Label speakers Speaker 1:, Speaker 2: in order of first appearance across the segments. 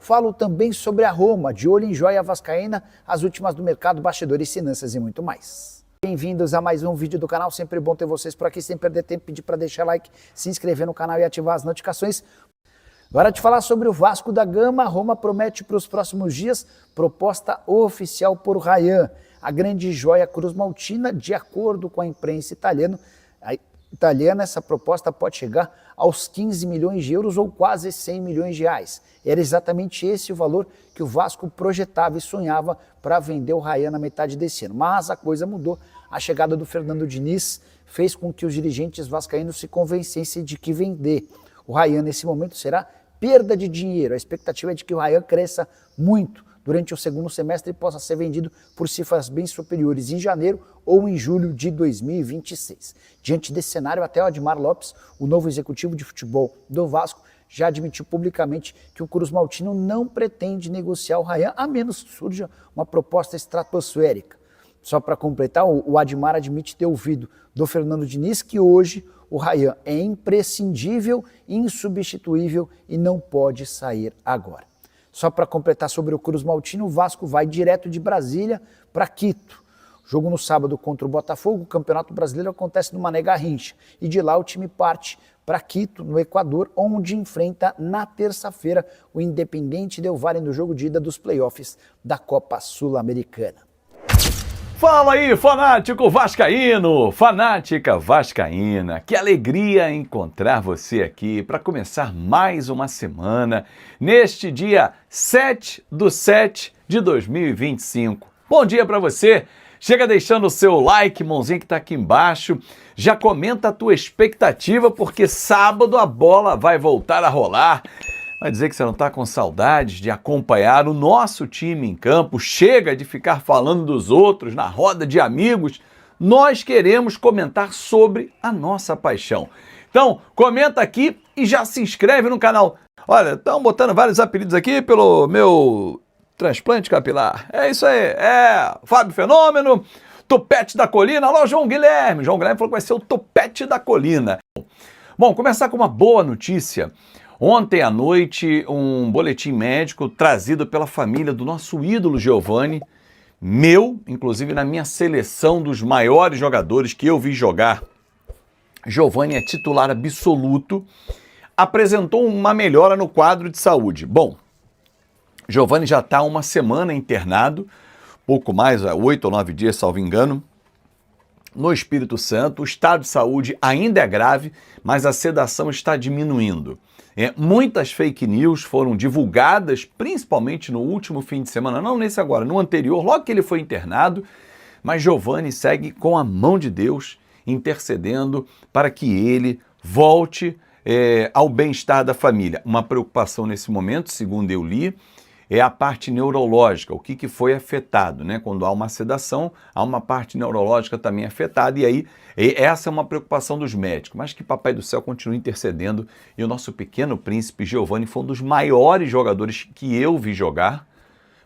Speaker 1: falo também sobre a Roma, de olho em joia vascaína, as últimas do mercado, bastidores, finanças e muito mais. Bem-vindos a mais um vídeo do canal, sempre bom ter vocês por aqui, sem perder tempo, pedir para deixar like, se inscrever no canal e ativar as notificações. Agora de falar sobre o Vasco da Gama, a Roma promete para os próximos dias proposta oficial por Ryan, a grande joia cruz-maltina. De acordo com a imprensa italiana, essa proposta pode chegar aos 15 milhões de euros ou quase 100 milhões de reais. Era exatamente esse o valor que o Vasco projetava e sonhava para vender o Ryan na metade desse ano. Mas a coisa mudou. A chegada do Fernando Diniz fez com que os dirigentes vascaínos se convencessem de que vender o Ryan nesse momento será perda de dinheiro. A expectativa é de que o Ryan cresça muito durante o segundo semestre e possa ser vendido por cifras bem superiores em janeiro ou em julho de 2026. Diante desse cenário, até o Admar Lopes, o novo executivo de futebol do Vasco, já admitiu publicamente que o cruz-maltino não pretende negociar o Ryan, a menos que surja uma proposta estratosférica. Só para completar, o Admar admite ter ouvido do Fernando Diniz que hoje o Ryan é imprescindível, insubstituível e não pode sair agora. Só para completar sobre o cruz-maltino, o Vasco vai direto de Brasília para Quito. Jogo no sábado contra o Botafogo, o Campeonato Brasileiro acontece no Mané Garrincha. E de lá o time parte para Quito, no Equador, onde enfrenta na terça-feira o Independiente Del Valle no jogo de ida dos playoffs da Copa Sul-Americana.
Speaker 2: Fala aí, fanático vascaíno, fanática vascaína, que alegria encontrar você aqui para começar mais uma semana, neste dia 7/7 de 2025. Bom dia para você, chega deixando o seu like, mãozinha que está aqui embaixo, já comenta a tua expectativa, porque sábado a bola vai voltar a rolar. Vai dizer que você não está com saudades de acompanhar o nosso time em campo, chega de ficar falando dos outros na roda de amigos. Nós queremos comentar sobre a nossa paixão. Então, comenta aqui e já se inscreve no canal. Olha, estão botando vários apelidos aqui pelo meu transplante capilar. É isso aí, Fábio Fenômeno, Topete da Colina. Alô, João Guilherme. João Guilherme falou que vai ser o Topete da Colina. Bom, começar com uma boa notícia. Ontem à noite, um boletim médico trazido pela família do nosso ídolo Giovani, inclusive na minha seleção dos maiores jogadores que eu vi jogar. Giovani é titular absoluto, apresentou uma melhora no quadro de saúde. Bom, Giovani já está uma semana internado, pouco mais, 8 ou 9 dias, salvo engano, no Espírito Santo. O estado de saúde ainda é grave, mas a sedação está diminuindo. Muitas fake news foram divulgadas, principalmente no último fim de semana, não nesse agora, no anterior, logo que ele foi internado, mas Giovani segue com a mão de Deus, intercedendo para que ele volte ao bem-estar da família. Uma preocupação nesse momento, segundo eu li, é a parte neurológica, o que foi afetado, né? Quando há uma sedação, há uma parte neurológica também afetada, e aí essa é uma preocupação dos médicos, mas que Papai do Céu continue intercedendo, e o nosso pequeno príncipe Giovani foi um dos maiores jogadores que eu vi jogar,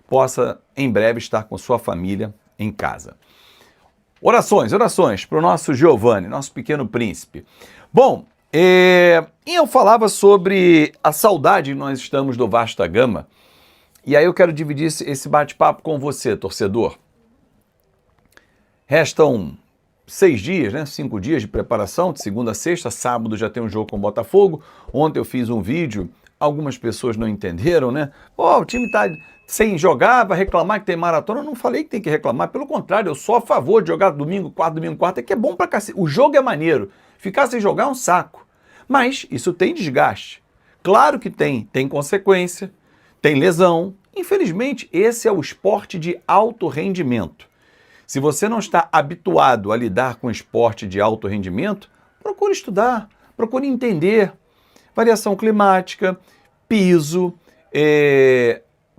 Speaker 2: possa em breve estar com sua família em casa. Orações para o nosso Giovani, nosso pequeno príncipe. Bom, eu falava sobre a saudade que nós estamos do Vasco da Gama, e aí eu quero dividir esse bate-papo com você, torcedor. Restam 6 dias, né? 5 dias de preparação, de segunda a sexta. Sábado já tem um jogo com o Botafogo. Ontem eu fiz um vídeo, algumas pessoas não entenderam, né? O time tá sem jogar, vai reclamar que tem maratona. Eu não falei que tem que reclamar, pelo contrário, eu sou a favor de jogar domingo, quarta, é que é bom pra cacete. O jogo é maneiro, ficar sem jogar é um saco. Mas isso tem desgaste. Claro que tem consequência. Tem lesão. Infelizmente, esse é o esporte de alto rendimento. Se você não está habituado a lidar com esporte de alto rendimento, procure estudar, procure entender. Variação climática, piso,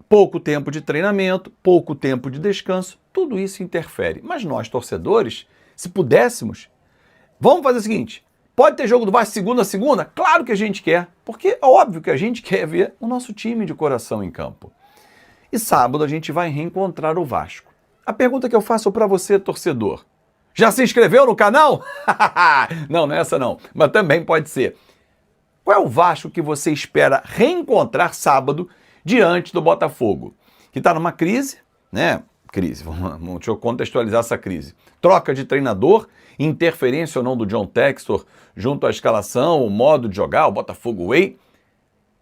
Speaker 2: pouco tempo de treinamento, pouco tempo de descanso, tudo isso interfere. Mas nós, torcedores, se pudéssemos, vamos fazer o seguinte: pode ter jogo do Vasco segunda a segunda? Claro que a gente quer, porque é óbvio que a gente quer ver o nosso time de coração em campo. E sábado a gente vai reencontrar o Vasco. A pergunta que eu faço para você, torcedor: já se inscreveu no canal? Não, não é essa não, mas também pode ser. Qual é o Vasco que você espera reencontrar sábado diante do Botafogo, que está numa crise, né? Deixa eu contextualizar essa crise. Troca de treinador, interferência ou não do John Textor junto à escalação, o modo de jogar, o Botafogo Way.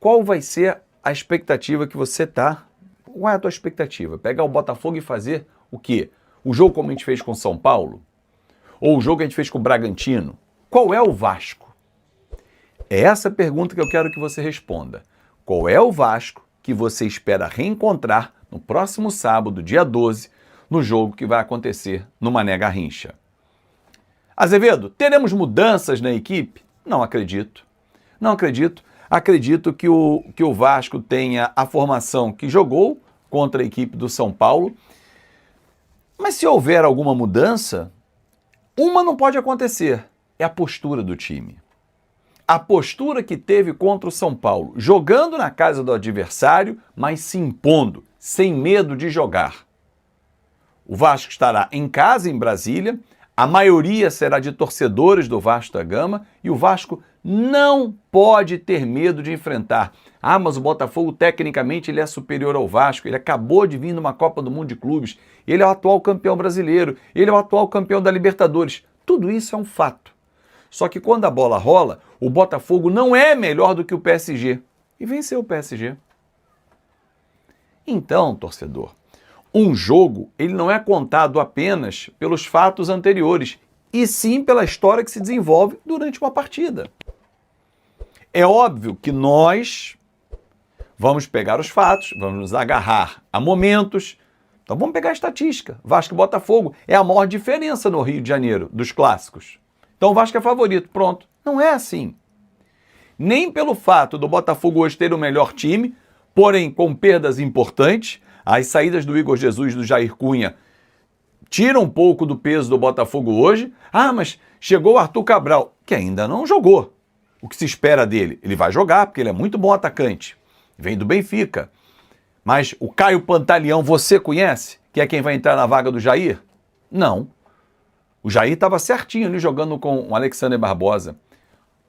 Speaker 2: Qual vai ser a expectativa que você tá? Qual é a tua expectativa? Pegar o Botafogo e fazer o quê? O jogo como a gente fez com São Paulo? Ou o jogo que a gente fez com o Bragantino? Qual é o Vasco? É essa pergunta que eu quero que você responda. Qual é o Vasco que você espera reencontrar no próximo sábado, dia 12, no jogo que vai acontecer no Mané Garrincha? Azevedo, teremos mudanças na equipe? Não acredito. Não acredito. Acredito que o Vasco tenha a formação que jogou contra a equipe do São Paulo. Mas se houver alguma mudança, uma não pode acontecer. É a postura do time. A postura que teve contra o São Paulo, jogando na casa do adversário, mas se impondo, sem medo de jogar. O Vasco estará em casa, em Brasília, a maioria será de torcedores do Vasco da Gama e o Vasco não pode ter medo de enfrentar. Ah, mas o Botafogo, tecnicamente, ele é superior ao Vasco, ele acabou de vir numa Copa do Mundo de Clubes, ele é o atual campeão brasileiro, ele é o atual campeão da Libertadores. Tudo isso é um fato. Só que quando a bola rola, o Botafogo não é melhor do que o PSG. E venceu o PSG. Então, torcedor, um jogo ele não é contado apenas pelos fatos anteriores, e sim pela história que se desenvolve durante uma partida. É óbvio que nós vamos pegar os fatos, vamos nos agarrar a momentos. Então vamos pegar a estatística. Vasco e Botafogo é a maior diferença no Rio de Janeiro, dos clássicos. Então o Vasco é favorito, pronto. Não é assim. Nem pelo fato do Botafogo hoje ter o melhor time, porém com perdas importantes, as saídas do Igor Jesus e do Jair Cunha tiram um pouco do peso do Botafogo hoje. Ah, mas chegou o Arthur Cabral, que ainda não jogou. O que se espera dele? Ele vai jogar, porque ele é muito bom atacante. Vem do Benfica. Mas o Caio Pantaleão, você conhece? Que é quem vai entrar na vaga do Jair? Não. O Jair estava certinho ali jogando com o Alexander Barbosa.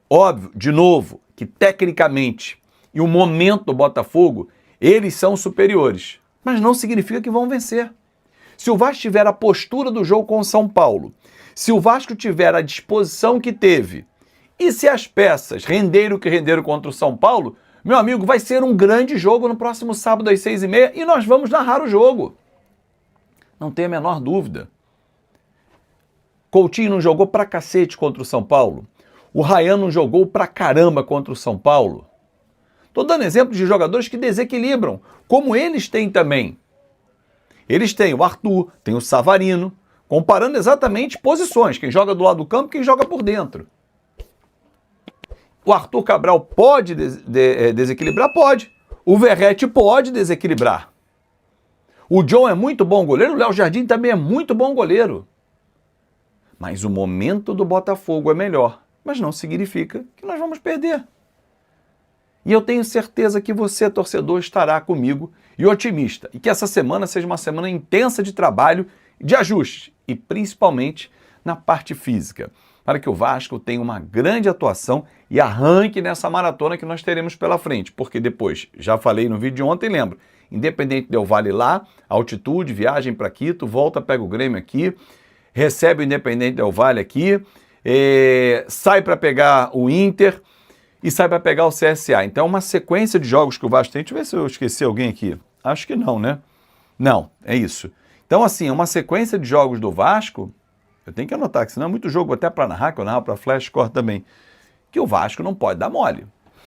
Speaker 2: Óbvio, de novo, que tecnicamente e o momento do Botafogo, eles são superiores. Mas não significa que vão vencer. Se o Vasco tiver a postura do jogo com o São Paulo, se o Vasco tiver a disposição que teve, e se as peças renderam o que renderam contra o São Paulo, meu amigo, vai ser um grande jogo no próximo sábado às 6h30 e nós vamos narrar o jogo. Não tem a menor dúvida. Coutinho não jogou pra cacete contra o São Paulo. O Ryan não jogou pra caramba contra o São Paulo. Estou dando exemplos de jogadores que desequilibram, como eles têm também. Eles têm o Arthur, tem o Savarino, comparando exatamente posições, quem joga do lado do campo e quem joga por dentro. O Arthur Cabral pode desequilibrar? Pode. O Verratti pode desequilibrar. O John é muito bom goleiro, o Léo Jardim também é muito bom goleiro. Mas o momento do Botafogo é melhor, mas não significa que nós vamos perder. E eu tenho certeza que você, torcedor, estará comigo e otimista. E que essa semana seja uma semana intensa de trabalho, de ajuste e principalmente na parte física, para que o Vasco tenha uma grande atuação e arranque nessa maratona que nós teremos pela frente. Porque depois, já falei no vídeo de ontem, lembro, Independente Del Valle lá, altitude, viagem para Quito, volta, pega o Grêmio aqui, recebe o Independente Del Valle aqui, sai para pegar o Inter e sai para pegar o CSA. Então, uma sequência de jogos que o Vasco tem. Deixa eu ver se eu esqueci alguém aqui. Acho que não, né? Não, é isso. Então, assim, é uma sequência de jogos do Vasco. Eu tenho que anotar, que senão é muito jogo até para narrar, que eu narro para Flash Score também. Que o Vasco não pode dar mole.